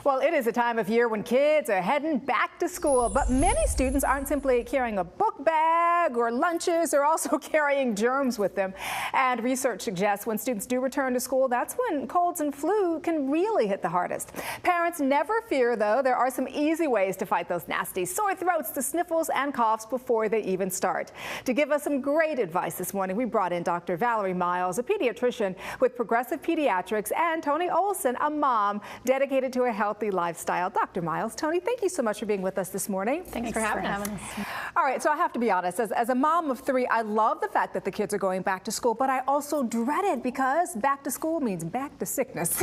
Well, it is a time of year when kids are heading back to school, but many students aren't simply carrying a book bag or lunches, they're also carrying germs with them. And research suggests when students do return to school, that's when colds and flu can really hit the hardest. Parents never fear, though. There are some easy ways to fight those nasty sore throats, the sniffles and coughs before they even start. To give us some great advice this morning, we brought in Dr. Valerie Miles, a pediatrician with Progressive Pediatrics, and Tony Olson, a mom dedicated to a healthy lifestyle. Dr. Miles, Tony, thank you so much for being with us this morning. Thanks for having us. All right, so I have to be honest, as a mom of 3, I love the fact that the kids are going back to school, but I also dread it because back to school means back to sickness.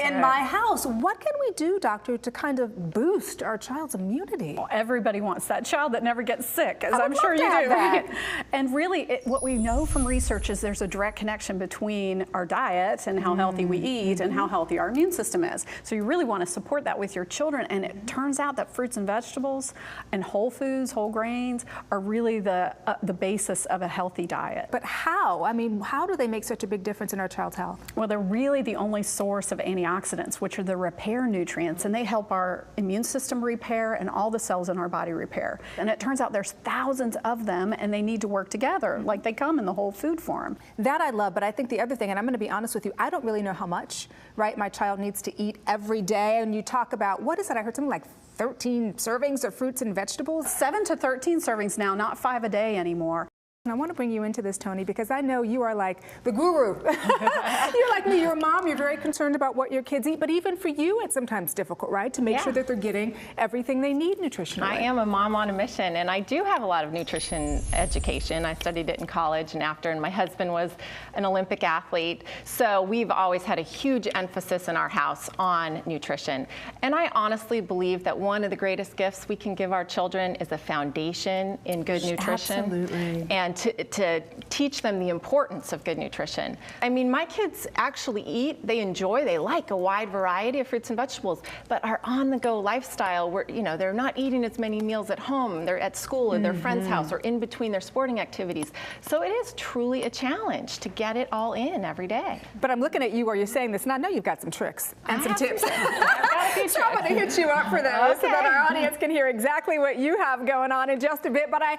In my house, what can we do, doctor, to kind of boost our child's immunity? Well, everybody wants that child that never gets sick, as I'm sure you do. Right? And really, what we know from research is there's a direct connection between our diet and how healthy we eat and how healthy our immune system is. So you really want to support that with your children, and it turns out that fruits and vegetables and whole foods, whole grains are really the basis of a healthy diet. But how? I mean, how do they make such a big difference in our child's health? Well, they're really the only source of antioxidants, which are the repair nutrients, and they help our immune system repair and all the cells in our body repair. And it turns out there's thousands of them, and they need to work together, like they come in the whole food form. That I love, but I think the other thing, and I'm going to be honest with you, I don't really know how much, right, my child needs to eat every day. And you talk about, what is it? I heard something like 13 servings of fruits and vegetables. 7 to 13 servings now, not 5 a day anymore. And I want to bring you into this, Tony, because I know you are like the guru. You're like me, you're a mom, you're very concerned about what your kids eat, but even for you, it's sometimes difficult, right? To make sure that they're getting everything they need nutritionally. I am a mom on a mission, and I do have a lot of nutrition education. I studied it in college and after, and my husband was an Olympic athlete. So we've always had a huge emphasis in our house on nutrition. And I honestly believe that one of the greatest gifts we can give our children is a foundation in good nutrition. Absolutely. And to teach them the importance of good nutrition. I mean, my kids actually eat, they enjoy, they like a wide variety of fruits and vegetables, but our on-the-go lifestyle, where, you know, they're not eating as many meals at home, they're at school or their friend's house or in between their sporting activities. So it is truly a challenge to get it all in every day. But I'm looking at you while you're saying this, and I know you've got some tricks and some tips. I've got a few So I'm going to hit you up for those so that our Okay. audience can hear exactly what you have going on in just a bit. But I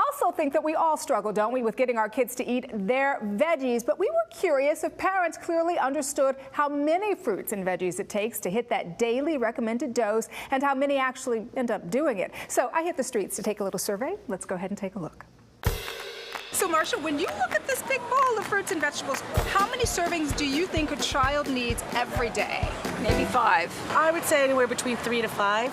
also think that we all struggle, don't we, with getting our kids to eat their veggies. But we were curious if parents clearly understood how many fruits and veggies it takes to hit that daily recommended dose and how many actually end up doing it. So I hit the streets to take a little survey. Let's go ahead and take a look. So Marcia, when you look at this big bowl of fruits and vegetables, how many servings do you think a child needs every day? Maybe 5. I would say anywhere between 3 to 5.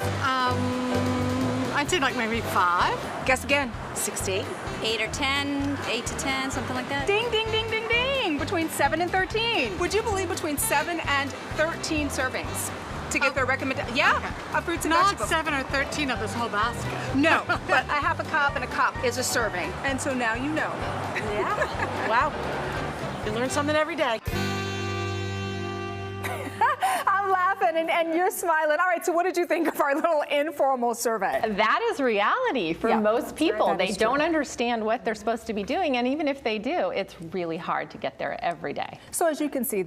I'd say like maybe 5. Guess again. 6 to 8. 8 or 10, 8 to 10, something like that. Ding, ding, ding, ding, ding. Between 7 and 13. Would you believe between 7 and 13 servings to get their recommended? Yeah, of fruits and Not vegetables. 7 or 13 of this whole basket. No, but a half a cup and a cup is a serving. And so now you know. Yeah. Wow. You learn something every day. I'm laughing and you're smiling. All right, so what did you think of our little informal survey? That is reality for most people. That They is true. don't understand what they're supposed to be doing, and even if they do, it's really hard to get there every day. So as you can see,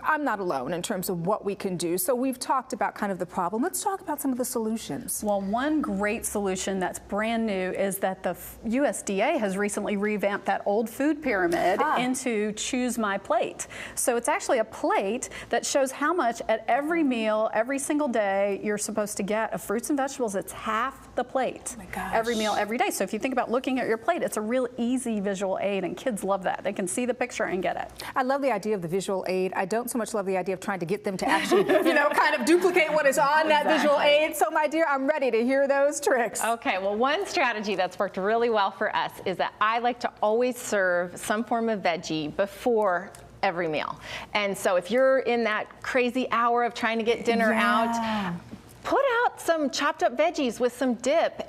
I'm not alone in terms of what we can do. So we've talked about kind of the problem. Let's talk about some of the solutions. Well, one great solution that's brand new is that the USDA has recently revamped that old food pyramid into Choose My Plate. So it's actually a plate that shows how much at every meal, every single day, you're supposed to get of fruits and vegetables. It's half the plate. Oh my gosh. Every meal, every day. So if you think about looking at your plate, it's a real easy visual aid, and kids love that. They can see the picture and get it. I love the idea of the visual aid. I don't so much love the idea of trying to get them to actually, kind of duplicate what is on that visual aid. So my dear, I'm ready to hear those tricks. Okay, well, one strategy that's worked really well for us is that I like to always serve some form of veggie before every meal. And so if you're in that crazy hour of trying to get dinner out, put out some chopped up veggies with some dip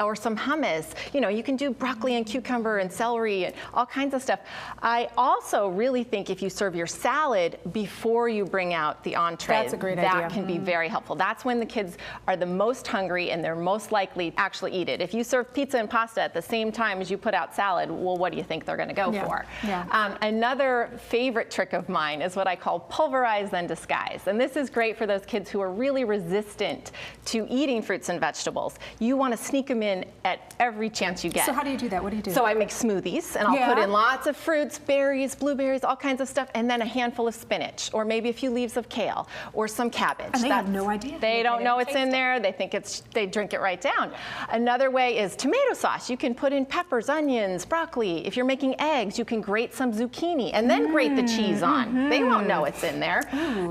or some hummus. You know, you can do broccoli and cucumber and celery and all kinds of stuff. I also really think if you serve your salad before you bring out the entree, that's a great idea. That can be very helpful. That's when the kids are the most hungry and they're most likely to actually eat it. If you serve pizza and pasta at the same time as you put out salad, well, what do you think they're going to go for? Another favorite trick of mine is what I call pulverize then disguise. And this is great for those kids who are really resistant to eating fruits and vegetables. You want to sneak them in at every chance you get. So how do you do that? What do you do? So I make smoothies, and I'll put in lots of fruits, berries, blueberries, all kinds of stuff, and then a handful of spinach, or maybe a few leaves of kale, or some cabbage. And they have no idea. They don't know it's in there. They think they drink it right down. Another way is tomato sauce. You can put in peppers, onions, broccoli. If you're making eggs, you can grate some zucchini and then grate the cheese on. They won't know it's in there.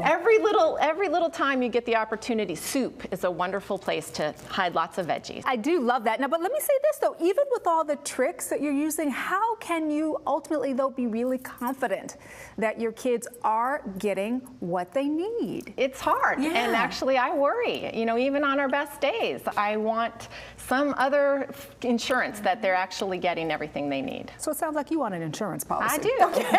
Every little time you get the opportunity, soup is a wonderful place to hide lots of veggies. I do love that. Now, but let me say this though, even with all the tricks that you're using, how can you ultimately though be really confident that your kids are getting what they need? It's hard, and actually I worry. You know, even on our best days, I want some other insurance that they're actually getting everything they need. So it sounds like you want an insurance policy. I do. Okay.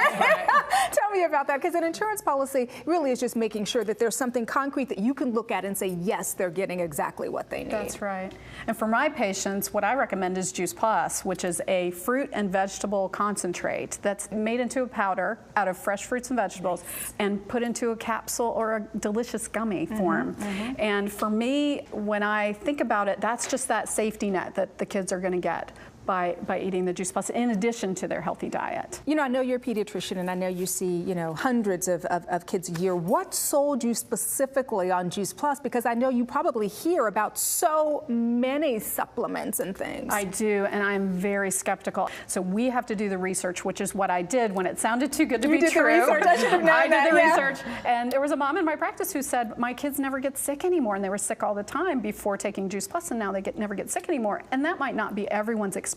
Tell me about that, because an insurance policy really is just making sure that there's something concrete that you can look at and say, yes, they're getting exactly what they need. That's right. And for my patients, what I recommend is Juice Plus, which is a fruit and vegetable concentrate that's made into a powder out of fresh fruits and vegetables and put into a capsule or a delicious gummy form. And for me, when I think about it, that's just that safety net that the kids are going to get by eating the Juice Plus in addition to their healthy diet. You know, I know you're a pediatrician and I know you see, you know, hundreds of kids a year. What sold you specifically on Juice Plus? Because I know you probably hear about so many supplements and things. I do, and I'm very skeptical. So we have to do the research, which is what I did when it sounded too good to be true. The research. I should have known I that, did the research. And there was a mom in my practice who said, my kids never get sick anymore, and they were sick all the time before taking Juice Plus, and now they never get sick anymore. And that might not be everyone's experience,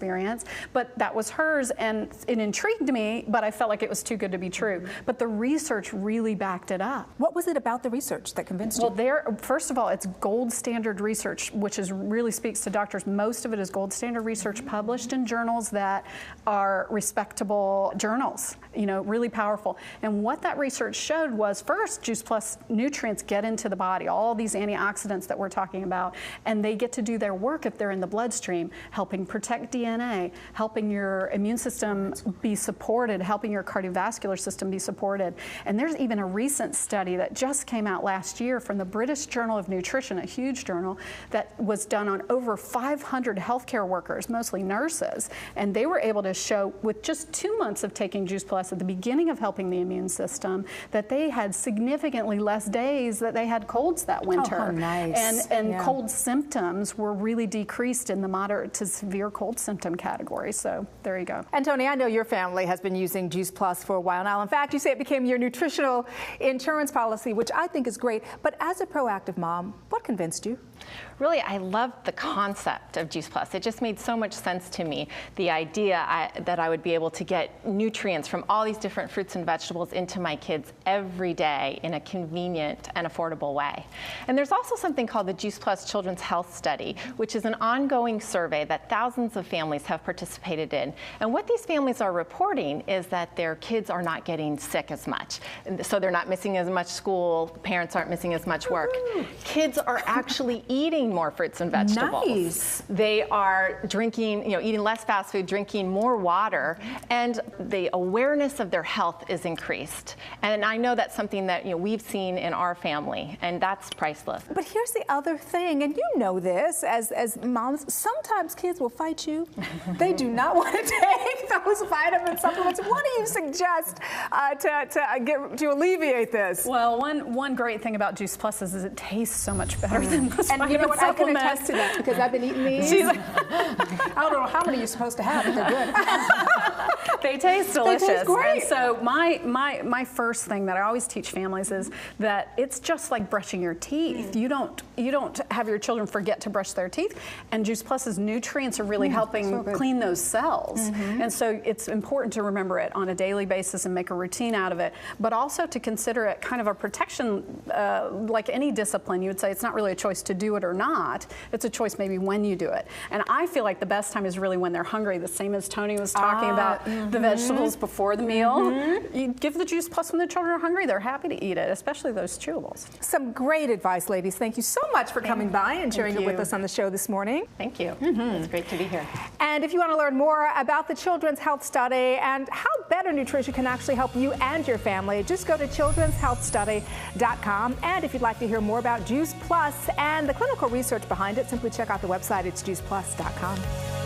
but that was hers, and it intrigued me, but I felt like it was too good to be true. But the research really backed it up. What was it about the research that convinced you? Well, first of all, it's gold standard research, which really speaks to doctors. Most of it is gold standard research published in journals that are respectable journals, you know, really powerful. And what that research showed was, first, Juice Plus nutrients get into the body, all these antioxidants that we're talking about, and they get to do their work if they're in the bloodstream, helping protect DNA, helping your immune system be supported, helping your cardiovascular system be supported. And there's even a recent study that just came out last year from the British Journal of Nutrition, a huge journal, that was done on over 500 healthcare workers, mostly nurses. And they were able to show, with just 2 months of taking Juice Plus at the beginning of helping the immune system, that they had significantly less days that they had colds that winter. Oh, nice. And cold symptoms were really decreased in the moderate to severe cold symptom category. So there you go. And Tony, I know your family has been using Juice Plus for a while now. In fact, you say it became your nutritional insurance policy, which I think is great. But as a proactive mom, what convinced you? Really, I loved the concept of Juice Plus. It just made so much sense to me, the idea that I would be able to get nutrients from all these different fruits and vegetables into my kids every day in a convenient and affordable way. And there's also something called the Juice Plus Children's Health Study, which is an ongoing survey that thousands of families have participated in. And what these families are reporting is that their kids are not getting sick as much. So they're not missing as much school, parents aren't missing as much work. Kids are actually eating more fruits and vegetables. Nice. They are drinking, eating less fast food, drinking more water, and the awareness of their health is increased. And I know that's something that we've seen in our family, and that's priceless. But here's the other thing, and you know this as moms, sometimes kids will fight you. They do not want to take those vitamin supplements. What do you suggest to alleviate this? Well, one great thing about Juice Plus is it tastes so much better than the And you know what? I can supplement. attest to that because I've been eating these. I don't know how many you're supposed to have, but they're good. They taste delicious. taste great. And so my first thing that I always teach families is that it's just like brushing your teeth. You don't have your children forget to brush their teeth, and Juice Plus's nutrients are really helping clean those cells. And so it's important to remember it on a daily basis and make a routine out of it, but also to consider it kind of a protection, like any discipline. You would say it's not really a choice to do it or not. It's a choice maybe when you do it. And I feel like the best time is really when they're hungry, the same as Tony was talking about the vegetables before the meal. You give the Juice Plus when the children are hungry, they're happy to eat it, especially those chewables. Some great advice, ladies. Thank you so much for coming by and sharing it with us on the show this morning. Thank you. It's great to be here. And if you want to learn more about the Children's Health Study and how better nutrition can actually help you and your family, just go to children'shealthstudy.com. And if you'd like to hear more about Juice Plus and the clinical research behind it, simply check out the website. It's juiceplus.com.